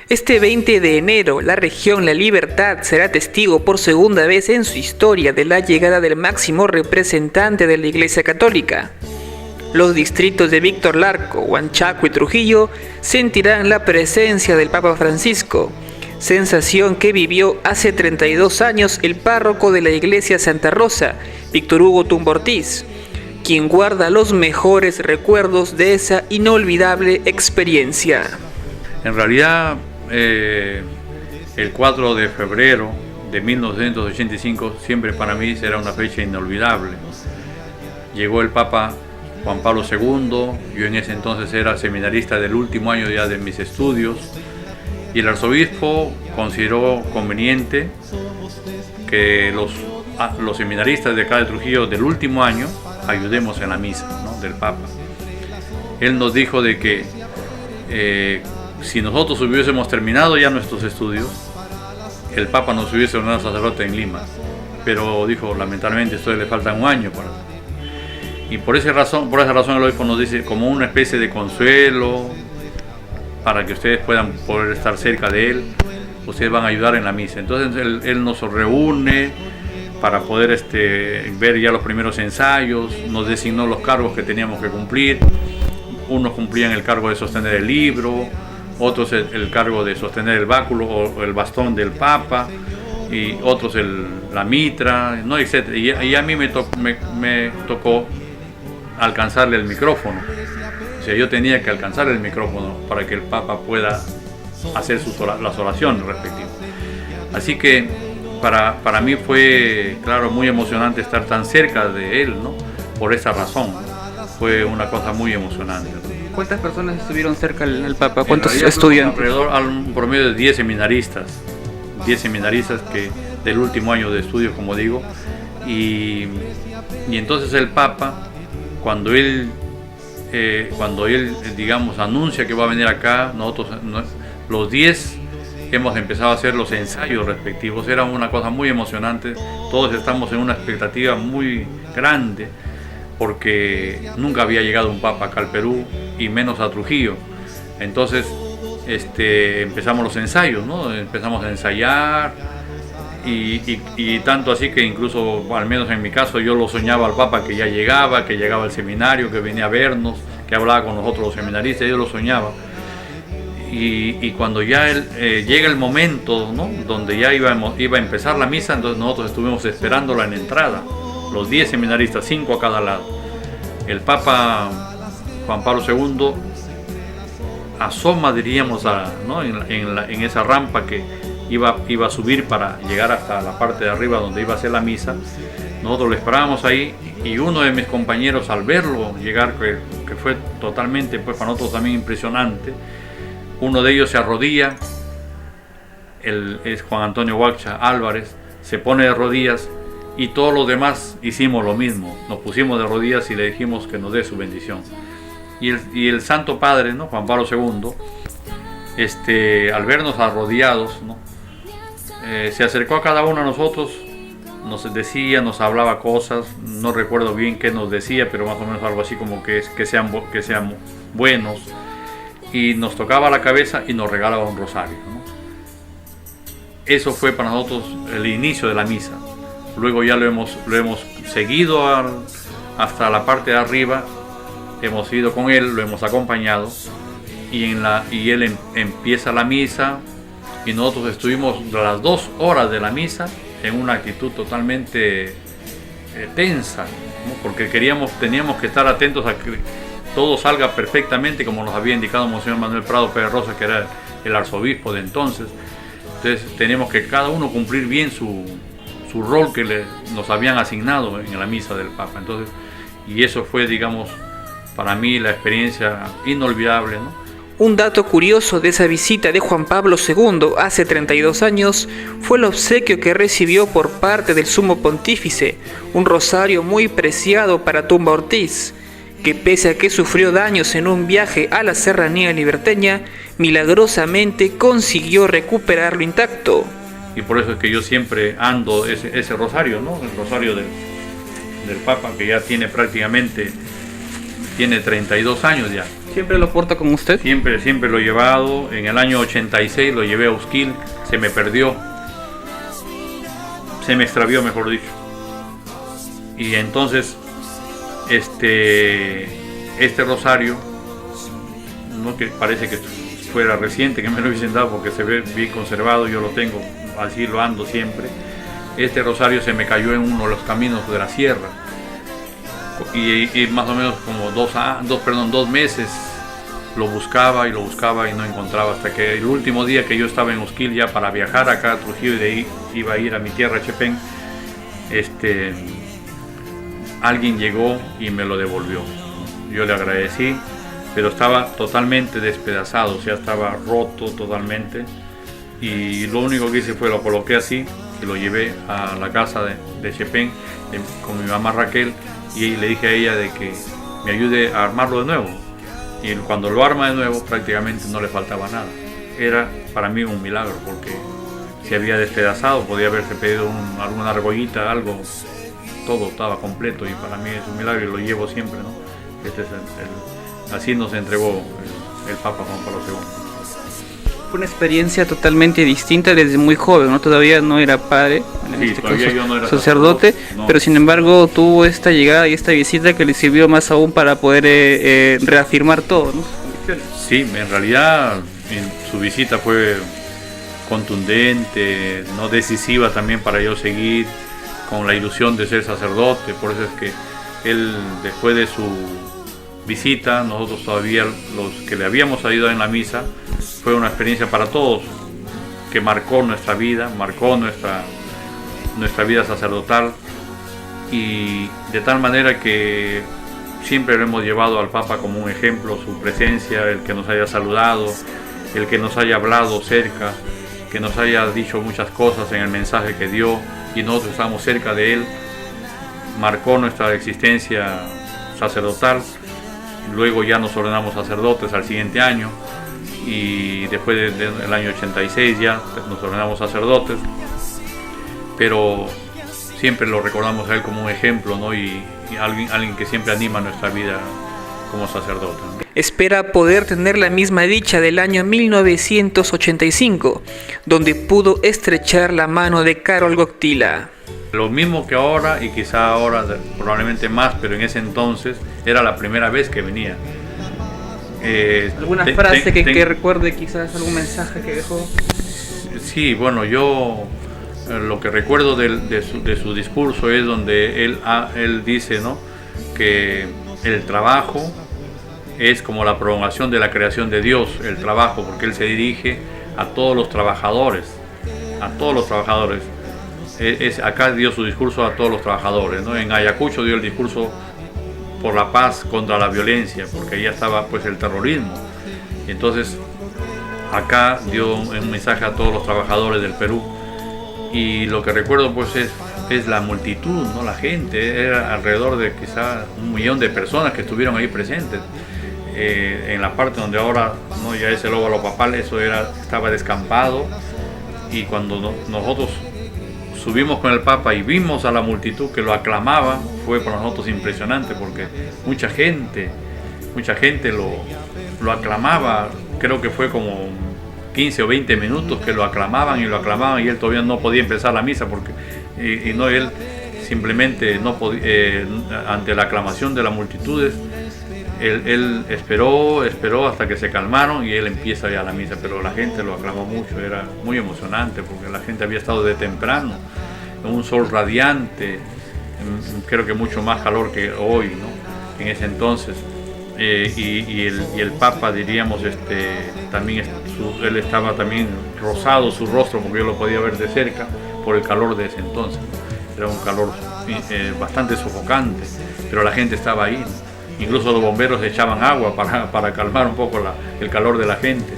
Este 20 de enero, la región La Libertad será testigo por segunda vez en su historia de la llegada del máximo representante de la Iglesia Católica. Los distritos de Víctor Larco, Huanchaco y Trujillo sentirán la presencia del Papa Francisco, sensación que vivió hace 32 años el párroco de la Iglesia Santa Rosa, Víctor Hugo Tumba Ortiz, quien guarda los mejores recuerdos de esa inolvidable experiencia. En realidad, el 4 de febrero de 1985 siempre para mí será una fecha inolvidable. Llegó el Papa Juan Pablo II, yo en ese entonces era seminarista del último año ya de mis estudios, y el arzobispo consideró conveniente que los seminaristas de acá de Trujillo del último año ayudemos en la misa, ¿no?, del Papa. Él nos dijo de que si nosotros hubiésemos terminado ya nuestros estudios, el Papa nos hubiese ordenado sacerdote en Lima, pero dijo, lamentablemente, esto le falta un año para... Y por esa razón el obispo nos dice, como una especie de consuelo, para que ustedes puedan poder estar cerca de él, ustedes van a ayudar en la misa. Entonces él nos reúne para poder ver ya los primeros ensayos, nos designó los cargos que teníamos que cumplir. Unos cumplían el cargo de sostener el libro, otros el cargo de sostener el báculo o el bastón del Papa, y otros la mitra, ¿no?, etc. Y a mí me tocó alcanzarle el micrófono. O sea, yo tenía que alcanzar el micrófono para que el Papa pueda hacer las oraciones respectivas. Así que para mí fue, claro, muy emocionante estar tan cerca de él, ¿no?, por esa razón. Fue una cosa muy emocionante. ¿Cuántas personas estuvieron cerca al Papa? ¿Cuántos estudiantes? Alrededor, a un promedio de 10 seminaristas. 10 seminaristas del último año de estudio, como digo. Y entonces el Papa, cuando él, digamos, anuncia que va a venir acá, nosotros, los 10, hemos empezado a hacer los ensayos respectivos. Era una cosa muy emocionante. Todos estamos en una expectativa muy grande, porque nunca había llegado un Papa acá al Perú, y menos a Trujillo. Entonces empezamos los ensayos, ¿no? Empezamos a ensayar, y tanto así que incluso, al menos en mi caso, yo lo soñaba al Papa que ya llegaba al seminario, que venía a vernos, que hablaba con nosotros los seminaristas, yo lo soñaba. Y cuando ya llega el momento, ¿no?, donde ya iba a empezar la misa, entonces nosotros estuvimos esperándola en entrada, los 10 seminaristas, 5 a cada lado. El Papa Juan Pablo II asoma, diríamos, ¿no?, en esa rampa que iba a subir para llegar hasta la parte de arriba donde iba a ser la misa. Nosotros lo esperábamos ahí, y uno de mis compañeros, al verlo llegar, que fue totalmente, pues para nosotros también impresionante, uno de ellos se arrodilla, es Juan Antonio Huacha Álvarez, se pone de rodillas, y todos los demás hicimos lo mismo, nos pusimos de rodillas y le dijimos que nos dé su bendición. Y el Santo Padre, ¿no?, Juan Pablo II, al vernos arrodillados, ¿no?, se acercó a cada uno de nosotros, nos decía, nos hablaba cosas, no recuerdo bien qué nos decía, pero más o menos algo así como que sean buenos, y nos tocaba la cabeza y nos regalaba un rosario, ¿no? Eso fue para nosotros el inicio de la misa. Luego ya lo hemos seguido hasta la parte de arriba, hemos ido con él, lo hemos acompañado, y él empieza la misa, y nosotros estuvimos las 2 horas de la misa en una actitud totalmente tensa, ¿no?, porque teníamos que estar atentos a que todo salga perfectamente, como nos había indicado Monseñor Manuel Prado Pérez Rosa, que era el arzobispo de entonces. Entonces teníamos que cada uno cumplir bien su rol que nos habían asignado en la misa del Papa. Entonces, y eso fue, digamos, para mí la experiencia inolvidable, ¿no? Un dato curioso de esa visita de Juan Pablo II hace 32 años fue el obsequio que recibió por parte del Sumo Pontífice, un rosario muy preciado para Tumba Ortiz, que pese a que sufrió daños en un viaje a la serranía liberteña, milagrosamente consiguió recuperarlo intacto. Y por eso es que yo siempre ando ese rosario, ¿no?, el rosario del Papa, que ya tiene 32 años ya. ¿Siempre lo porta con usted? Siempre, siempre lo he llevado. En el año 86 lo llevé a Usquil, se me perdió. Se me extravió, mejor dicho. Y entonces, este rosario, no que parece que fuera reciente, que me lo hubiesen dado porque se ve bien conservado, yo lo tengo, así lo ando siempre. Este rosario se me cayó en uno de los caminos de la sierra. Y más o menos como 2 meses lo buscaba y no encontraba, hasta que el último día que yo estaba en Usquil ya para viajar acá a Trujillo y de ahí iba a ir a mi tierra Chepén, alguien llegó y me lo devolvió. Yo le agradecí, pero estaba totalmente despedazado, o sea, estaba roto totalmente, y lo único que hice fue lo coloqué así y lo llevé a la casa de Chepén con mi mamá Raquel, y le dije a ella de que me ayude a armarlo de nuevo. Y cuando lo arma de nuevo prácticamente no le faltaba nada. Era para mí un milagro, porque se había despedazado, podía haberse pedido alguna argollita, algo, todo estaba completo, y para mí es un milagro y lo llevo siempre, ¿no? Así nos entregó el Papa Juan Pablo II. Fue una experiencia totalmente distinta desde muy joven, ¿no? Todavía no era padre, en este caso, yo no era sacerdote, no. Pero sin embargo tuvo esta llegada y esta visita que le sirvió más aún para poder reafirmar todo, ¿no? Sí, en realidad su visita fue contundente, no decisiva también para yo seguir con la ilusión de ser sacerdote. Por eso es que él, después de su visita, nosotros todavía, los que le habíamos ayudado en la misa, fue una experiencia para todos que marcó nuestra vida, marcó nuestra vida sacerdotal, y de tal manera que siempre lo hemos llevado al Papa como un ejemplo, su presencia, el que nos haya saludado, el que nos haya hablado cerca, que nos haya dicho muchas cosas en el mensaje que dio y nosotros estamos cerca de él, marcó nuestra existencia sacerdotal. Luego ya nos ordenamos sacerdotes al siguiente año, y después del año 86 ya nos ordenamos sacerdotes, pero siempre lo recordamos a él como un ejemplo, ¿no? y alguien que siempre anima nuestra vida como sacerdote, ¿no? Espera poder tener la misma dicha del año 1985, donde pudo estrechar la mano de Karol Wojtyła. Lo mismo que ahora, y quizá ahora probablemente más, pero en ese entonces era la primera vez que venía. ¿Alguna frase que recuerde, quizás algún mensaje que dejó? Sí, bueno, yo lo que recuerdo de su discurso es donde él dice, ¿no?, que el trabajo es como la prolongación de la creación de Dios, el trabajo, porque él se dirige a todos los trabajadores, acá dio su discurso a todos los trabajadores, ¿no? En Ayacucho dio el discurso por la paz contra la violencia, porque ahí estaba pues el terrorismo. Entonces acá dio un mensaje a todos los trabajadores del Perú, y lo que recuerdo pues es la multitud, ¿no? La gente, era alrededor de quizá 1 millón de personas que estuvieron ahí presentes. En la parte donde ahora, ¿no?, ya es el óvalo papal, eso estaba descampado, y cuando nosotros subimos con el Papa y vimos a la multitud que lo aclamaba, fue para nosotros impresionante, porque mucha gente lo aclamaba. Creo que fue como 15 o 20 minutos que lo aclamaban, y él todavía no podía empezar la misa, porque él simplemente no podía, ante la aclamación de las multitudes, él esperó hasta que se calmaron, y él empieza ya la misa, pero la gente lo aclamó mucho. Era muy emocionante, porque la gente había estado de temprano, en un sol radiante, creo que mucho más calor que hoy, ¿no?, en ese entonces. Y el Papa, diríamos, también él estaba también rosado su rostro, porque yo lo podía ver de cerca por el calor de ese entonces, ¿no? Era un calor bastante sofocante, pero la gente estaba ahí, ¿no? Incluso los bomberos echaban agua para calmar un poco el calor de la gente,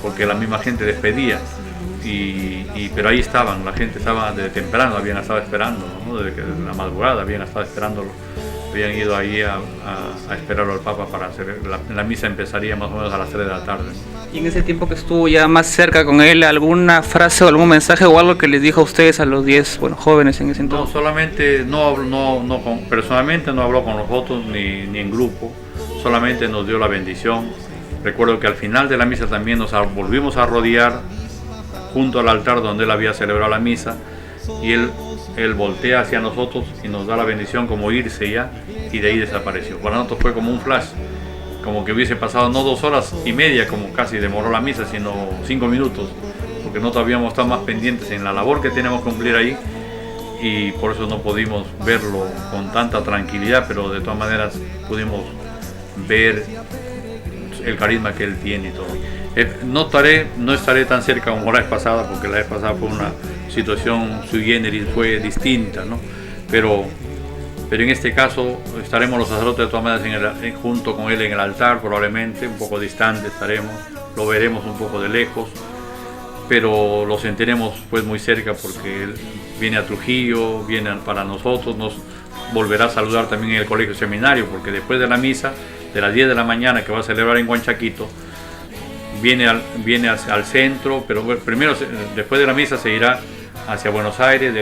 porque la misma gente despedía. Pero ahí estaban, la gente estaba desde temprano, habían estado esperándolo, ¿no? Desde la madrugada habían estado esperándolo, habían ido ahí a esperarlo al Papa para hacer la misa. Empezaría más o menos a las 3 de la tarde. Y en ese tiempo que estuvo ya más cerca con él, ¿alguna frase o algún mensaje o algo que les dijo a ustedes, a los 10 jóvenes en ese entonces? No, solamente personalmente no habló con nosotros ni en grupo, solamente nos dio la bendición. Recuerdo que al final de la misa también nos volvimos a rodear junto al altar donde él había celebrado la misa, y él voltea hacia nosotros y nos da la bendición como irse ya, y de ahí desapareció. Para nosotros fue como un flash, como que hubiese pasado no 2 horas y media como casi demoró la misa, sino 5 minutos, porque nosotros habíamos estado más pendientes en la labor que teníamos que cumplir ahí, y por eso no pudimos verlo con tanta tranquilidad, pero de todas maneras pudimos ver el carisma que él tiene y todo. No estaré tan cerca como la vez pasada, porque la vez pasada fue una situación sui generis, fue distinta, ¿no? Pero en este caso estaremos los sacerdotes de todas maneras junto con él en el altar, probablemente un poco distante estaremos, lo veremos un poco de lejos, pero lo sentiremos pues muy cerca, porque él viene a Trujillo, viene para nosotros, nos volverá a saludar también en el colegio seminario, porque después de la misa de las 10 de la mañana que va a celebrar en Huanchaquito, viene al centro, pero primero después de la misa se irá hacia Buenos Aires, de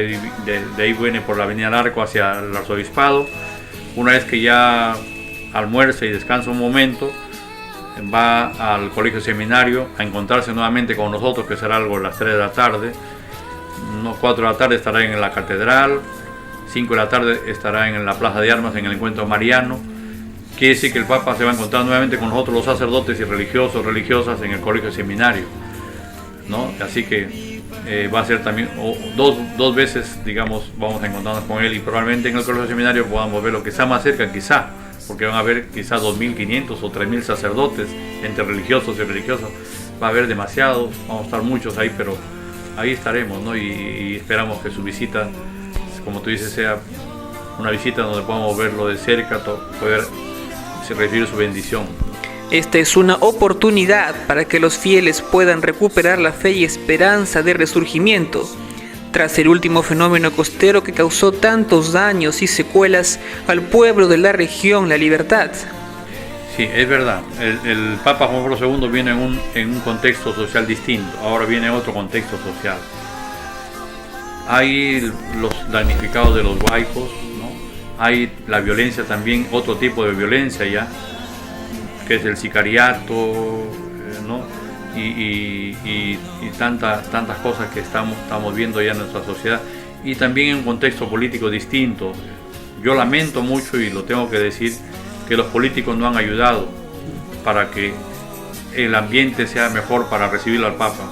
ahí viene por la avenida Larco hacia el arzobispado. Una vez que ya almuerza y descansa un momento, va al colegio seminario a encontrarse nuevamente con nosotros, que será algo a las 3 de la tarde. 4 de la tarde estará en la catedral, 5 de la tarde estará en la plaza de armas en el encuentro mariano. Quiere decir que el Papa se va a encontrar nuevamente con nosotros, los sacerdotes y religiosos, religiosas, en el colegio seminario, ¿no? Así que va a ser también dos veces, digamos, vamos a encontrarnos con él, y probablemente en el colegio seminario podamos ver lo que está más cerca, quizá, porque van a haber quizás 2.500 o 3.000 sacerdotes entre religiosos y religiosas. Va a haber demasiados, vamos a estar muchos ahí, pero ahí estaremos, ¿no? Y esperamos que su visita, como tú dices, sea una visita donde podamos verlo de cerca, poder recibir su bendición. Esta es una oportunidad para que los fieles puedan recuperar la fe y esperanza de resurgimiento tras el último fenómeno costero que causó tantos daños y secuelas al pueblo de la región La Libertad. Sí, es verdad. El Papa Juan Pablo II viene en un contexto social distinto. Ahora viene otro contexto social. Hay los damnificados de los huaicos, ¿no? Hay la violencia también, otro tipo de violencia ya, que es el sicariato, ¿no? Y tantas cosas que estamos viendo ya en nuestra sociedad, y también en un contexto político distinto. Yo lamento mucho, y lo tengo que decir, que los políticos no han ayudado para que el ambiente sea mejor para recibirlo al Papa.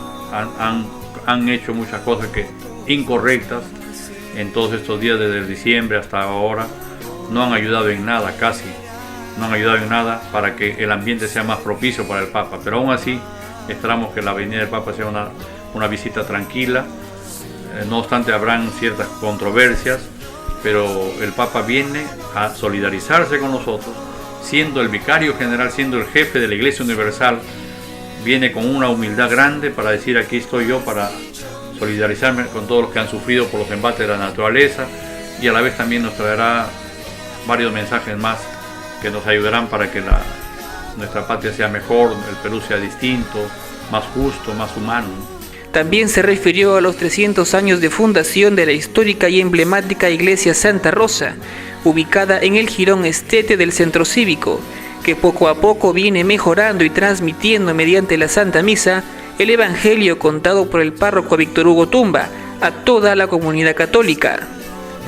Han hecho muchas cosas incorrectas en todos estos días, desde diciembre hasta ahora. No han ayudado en nada, casi no han ayudado en nada para que el ambiente sea más propicio para el Papa, pero aún así esperamos que la venida del Papa sea una visita tranquila. No obstante, habrán ciertas controversias, pero el Papa viene a solidarizarse con nosotros, siendo el vicario general, siendo el jefe de la Iglesia Universal. Viene con una humildad grande para decir: aquí estoy yo para solidarizarme con todos los que han sufrido por los embates de la naturaleza, y a la vez también nos traerá varios mensajes más que nos ayudarán para que nuestra patria sea mejor, el Perú sea distinto, más justo, más humano. También se refirió a los 300 años de fundación de la histórica y emblemática Iglesia Santa Rosa, ubicada en el Jirón Estete del Centro Cívico, que poco a poco viene mejorando y transmitiendo mediante la Santa Misa el Evangelio contado por el párroco Víctor Hugo Tumba a toda la comunidad católica.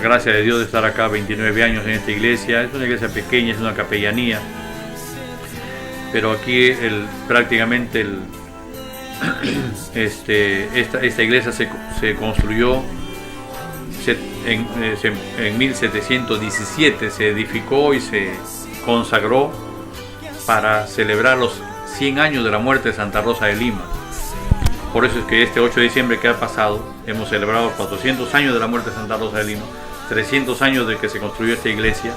Gracias a Dios de estar acá 29 años en esta iglesia. Es una iglesia pequeña, es una capellanía, pero aquí prácticamente esta iglesia se construyó en 1717, se edificó y se consagró para celebrar los 100 años de la muerte de Santa Rosa de Lima. Por eso es que este 8 de diciembre que ha pasado hemos celebrado 400 años de la muerte de Santa Rosa de Lima, 300 años de que se construyó esta iglesia.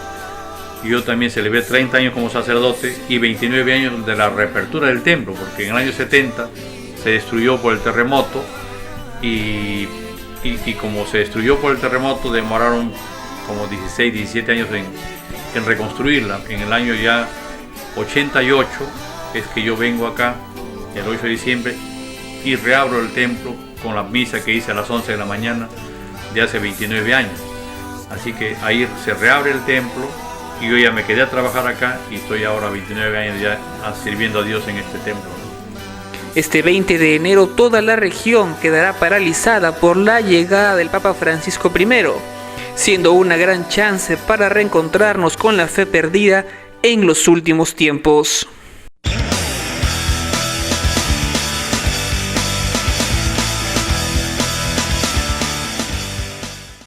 Yo también celebré 30 años como sacerdote y 29 años de la reapertura del templo, porque en el año 70 se destruyó por el terremoto, y como se destruyó por el terremoto demoraron como 16, 17 años en reconstruirla. En el año ya 88 es que yo vengo acá el 8 de diciembre y reabro el templo con la misa que hice a las 11 de la mañana de hace 29 años. Así que ahí se reabre el templo y yo ya me quedé a trabajar acá y estoy ahora 29 años ya sirviendo a Dios en este templo. Este 20 de enero toda la región quedará paralizada por la llegada del Papa Francisco I, siendo una gran chance para reencontrarnos con la fe perdida en los últimos tiempos.